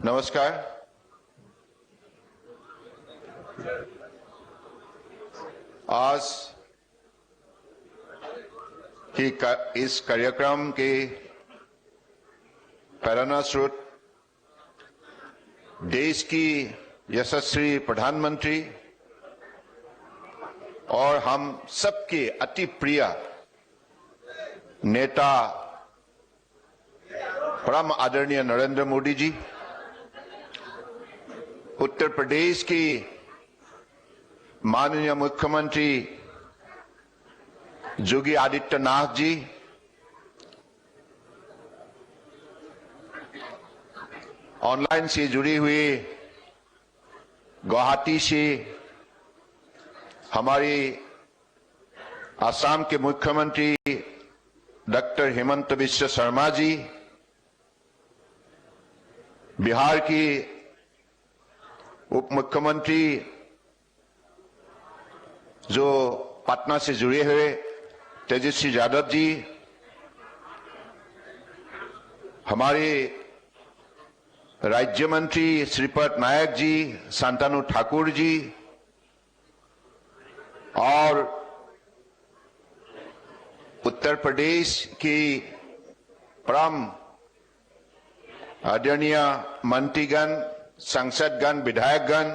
नमस्कार। आज की इस कार्यक्रम के प्रेरणा स्रोत देश की यशस्वी प्रधानमंत्री और हम सबके अति प्रिय नेता परम आदरणीय नरेंद्र मोदी जी, उत्तर प्रदेश की माननीय मुख्यमंत्री योगी आदित्यनाथ जी, ऑनलाइन से जुड़ी हुई गुवाहाटी से हमारी असम के मुख्यमंत्री डॉक्टर हेमंत बिश्व शर्मा जी, बिहार की उप मुख्यमंत्री जो पटना से जुड़े हुए तेजस्वी यादव जी, हमारे राज्य मंत्री श्रीपद नायक जी, शांतनु ठाकुर जी और उत्तर प्रदेश की परम आदरणीय मंत्रीगण, सांसदगण, विधायकगण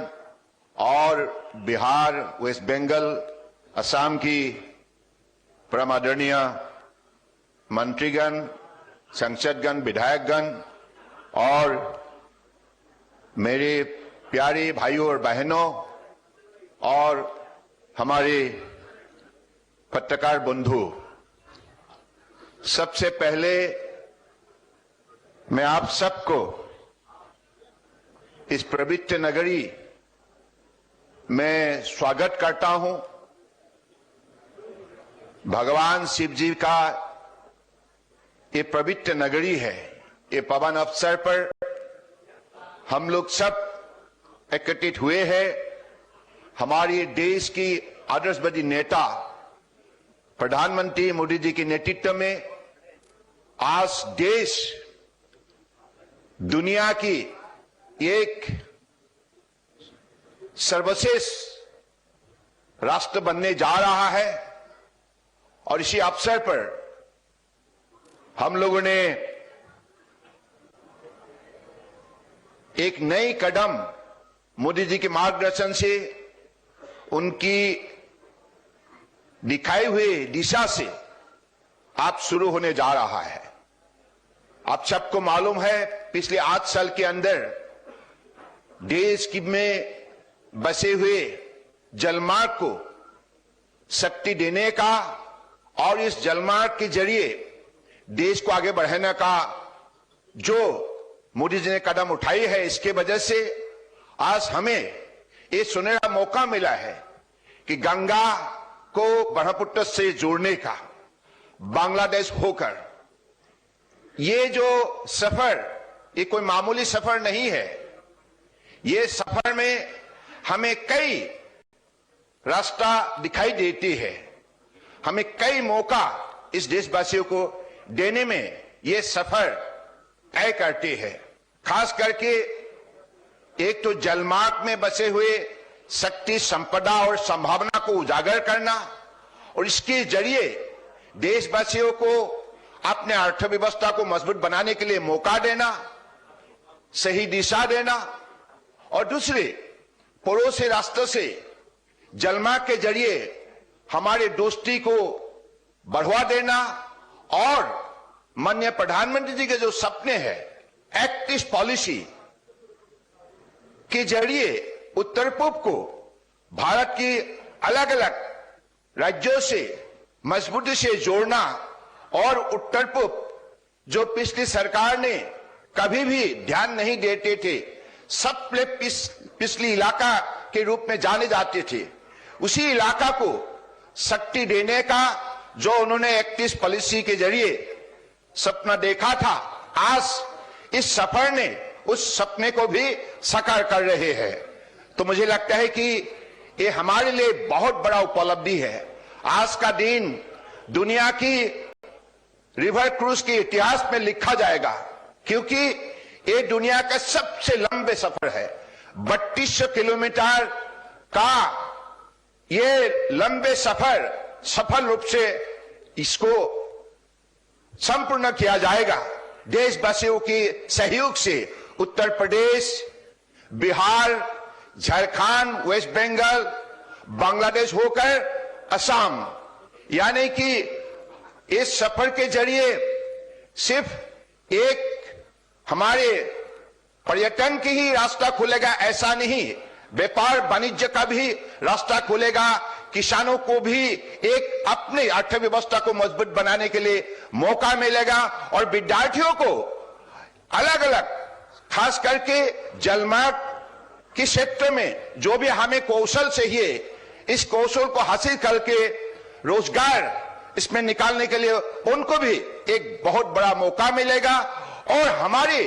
और बिहार, वेस्ट बंगाल, असम की परम आदरणीय मंत्रीगण, सांसदगण, विधायकगण और मेरे प्यारे भाइयों और बहनों और हमारे पत्रकार बंधु, सबसे पहले मैं आप सबको इस पवित्र नगरी में स्वागत करता हूं। भगवान शिव जी का ये पवित्र नगरी है। ये पवन अवसर पर हम लोग सब एकत्रित हुए हैं। हमारे देश की आदर्शवादी नेता प्रधानमंत्री मोदी जी के नेतृत्व में आज देश दुनिया की एक सर्वश्रेष्ठ राष्ट्र बनने जा रहा है और इसी अवसर पर हम लोगों ने एक नई कदम मोदी जी के मार्गदर्शन से, उनकी दिखाई हुई दिशा से आप शुरू होने जा रहा है। आप सबको मालूम है पिछले 8 साल के अंदर देश की में बसे हुए जलमार्ग को शक्ति देने का और इस जलमार्ग के जरिए देश को आगे बढ़ाने का जो मोदी जी ने कदम उठाई है, इसके वजह से आज हमें ये सुनहरा मौका मिला है कि गंगा को ब्रह्मपुत्र से जोड़ने का, बांग्लादेश होकर ये जो सफर, ये कोई मामूली सफर नहीं है। ये सफर में हमें कई रास्ता दिखाई देती है, हमें कई मौका इस देशवासियों को देने में ये सफर तय करते हैं। खास करके एक तो जलमार्ग में बसे हुए शक्ति, संपदा और संभावना को उजागर करना और इसके जरिए देशवासियों को अपने अर्थव्यवस्था को मजबूत बनाने के लिए मौका देना, सही दिशा देना और दूसरे पड़ोसी राष्ट्र से जलमार्ग के जरिए हमारे दोस्ती को बढ़वा देना और माननीय प्रधानमंत्री जी के जो सपने हैं, एक्ट ईस्ट पॉलिसी के जरिए उत्तर पूर्व को भारत की अलग अलग राज्यों से मजबूती से जोड़ना और उत्तर पूर्व जो पिछली सरकार ने कभी भी ध्यान नहीं देते थे, सब पिछली इलाका के रूप में जाने जाते थे, उसी इलाका को शक्ति देने का जो उन्होंने एक्ट ईस्ट पॉलिसी के जरिए सपना देखा था, आज इस सफर ने उस सपने को भी साकार कर रहे हैं। तो मुझे लगता है कि ये हमारे लिए बहुत बड़ा उपलब्धि है। आज का दिन दुनिया की रिवर क्रूज के इतिहास में लिखा जाएगा, क्योंकि ये दुनिया का सबसे लंबे सफर है। 3200 किलोमीटर का ये लंबे सफर सफल रूप से इसको संपूर्ण किया जाएगा। देशवासियों के सहयोग से उत्तर प्रदेश, बिहार, झारखंड, वेस्ट बंगाल, बांग्लादेश होकर असम, यानी कि इस सफर के जरिए सिर्फ एक हमारे पर्यटन की ही रास्ता खुलेगा ऐसा नहीं, व्यापार वाणिज्य का भी रास्ता खुलेगा। किसानों को भी एक अपनी अर्थव्यवस्था को मजबूत बनाने के लिए मौका मिलेगा और विद्यार्थियों को अलग अलग, खास करके जलमार्ग के क्षेत्र में जो भी हमें कौशल चाहिए, इस कौशल को हासिल करके रोजगार इसमें निकालने के लिए उनको भी एक बहुत बड़ा मौका मिलेगा। और हमारे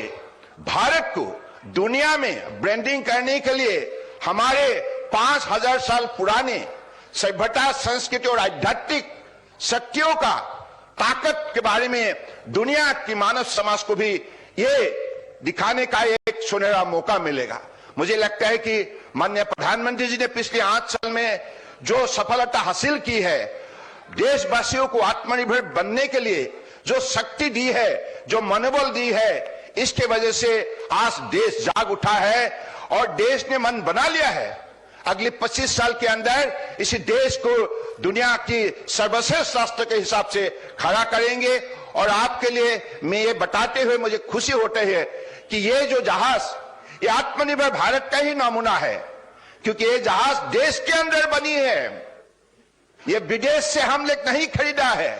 भारत को दुनिया में ब्रांडिंग करने के लिए हमारे 5000 साल पुराने सभ्यता, संस्कृति और आध्यात्मिक शक्तियों का ताकत के बारे में दुनिया की मानव समाज को भी ये दिखाने का एक सुनहरा मौका मिलेगा। मुझे लगता है कि माननीय प्रधानमंत्री जी ने पिछले 8 साल में जो सफलता हासिल की है, देशवासियों को आत्मनिर्भर बनने के लिए जो शक्ति दी है, जो मनोबल दी है, इसके वजह से आज देश जाग उठा है और देश ने मन बना लिया है अगले 25 साल के अंदर इसी देश को दुनिया की सर्वश्रेष्ठ राष्ट्र के हिसाब से खड़ा करेंगे। और आपके लिए मैं ये बताते हुए मुझे खुशी होती है कि ये जो जहाज, ये आत्मनिर्भर भारत का ही नमूना है, क्योंकि ये जहाज देश के अंदर बनी है, ये विदेश से हम लोग नहीं खरीदा है।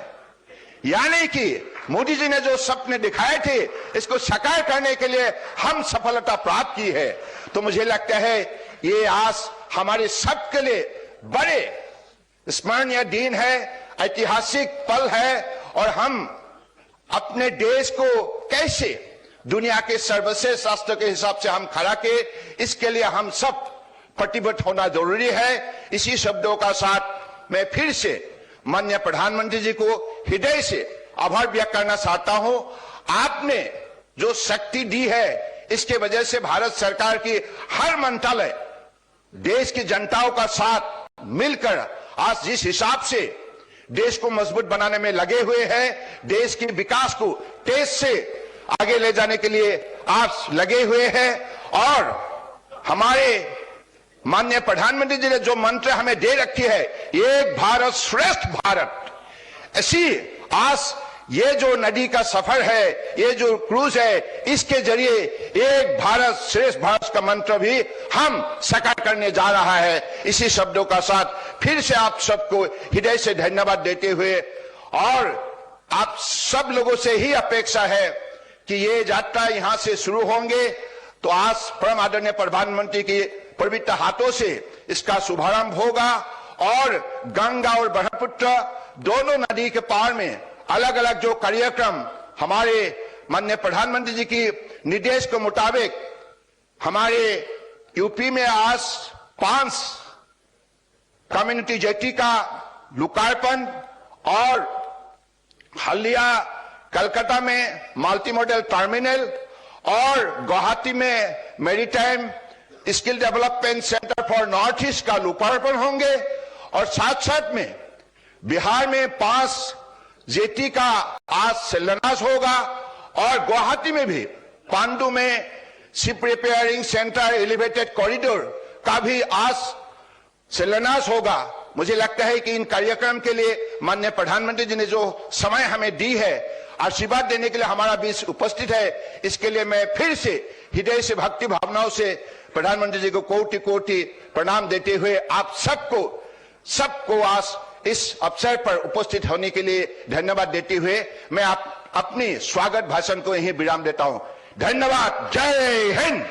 यानी कि मोदी जी ने जो सपने दिखाए थे, इसको साकार करने के लिए हम सफलता प्राप्त की है। तो मुझे लगता है ये आज हमारे सबके लिए बड़े स्मरणीय दिन है, ऐतिहासिक पल है। और हम अपने देश को कैसे दुनिया के सर्वश्रेष्ठ राष्ट्र के हिसाब से हम खड़ा के, इसके लिए हम सब प्रतिबद्ध होना जरूरी है। इसी शब्दों का साथ मैं फिर से माननीय प्रधानमंत्री जी को हृदय से आभार व्यक्त करना चाहता हूं। आपने जो शक्ति दी है, इसके वजह से भारत सरकार की हर मंत्रालय देश की जनताओं का साथ मिलकर आज जिस हिसाब से देश को मजबूत बनाने में लगे हुए हैं, देश के विकास को तेज से आगे ले जाने के लिए आप लगे हुए हैं। और हमारे माननीय प्रधानमंत्री जी ने जो मंत्र हमें दे रखी है, एक भारत श्रेष्ठ भारत, ऐसी आज ये जो नदी का सफर है, ये जो क्रूज है, इसके जरिए एक भारत श्रेष्ठ भारत का मंत्र भी हम साकार करने जा रहा है। इसी शब्दों का साथ फिर से आप सबको हृदय से धन्यवाद देते हुए, और आप सब लोगों से ही अपेक्षा है कि ये यात्रा यहां से शुरू होंगे तो आज परम आदरणीय प्रधानमंत्री की पवित्र हाथों से इसका शुभारंभ होगा। और गंगा और ब्रह्मपुत्र दोनों नदी के पार में अलग अलग जो कार्यक्रम हमारे माननीय प्रधानमंत्री जी की निर्देश के मुताबिक हमारे यूपी में आज 5 कम्युनिटी जेटी का लोकार्पण, और हल्दिया कलकत्ता में मल्टी मॉडल टर्मिनल, और गुवाहाटी में maritime skill development centre for north east का लोकार्पण होंगे। और साथ साथ में बिहार में 5 जेटी का आज शिलान्यास होगा, और गुवाहाटी में भी पांडु में ship repairing centre, elevated corridor का भी आज शिलान्यास होगा। मुझे लगता है कि इन कार्यक्रम के लिए माननीय प्रधानमंत्री जी ने जो समय हमें दी है, आशीर्वाद देने के लिए हमारा बीच उपस्थित है, इसके लिए मैं फिर से हृदय से भक्ति भावनाओं से प्रधानमंत्री जी को कोटि कोटि प्रणाम देते हुए आप सबको आज इस अवसर पर उपस्थित होने के लिए धन्यवाद देते हुए मैं अपनी स्वागत भाषण को यहीं विराम देता हूं। धन्यवाद। जय हिंद।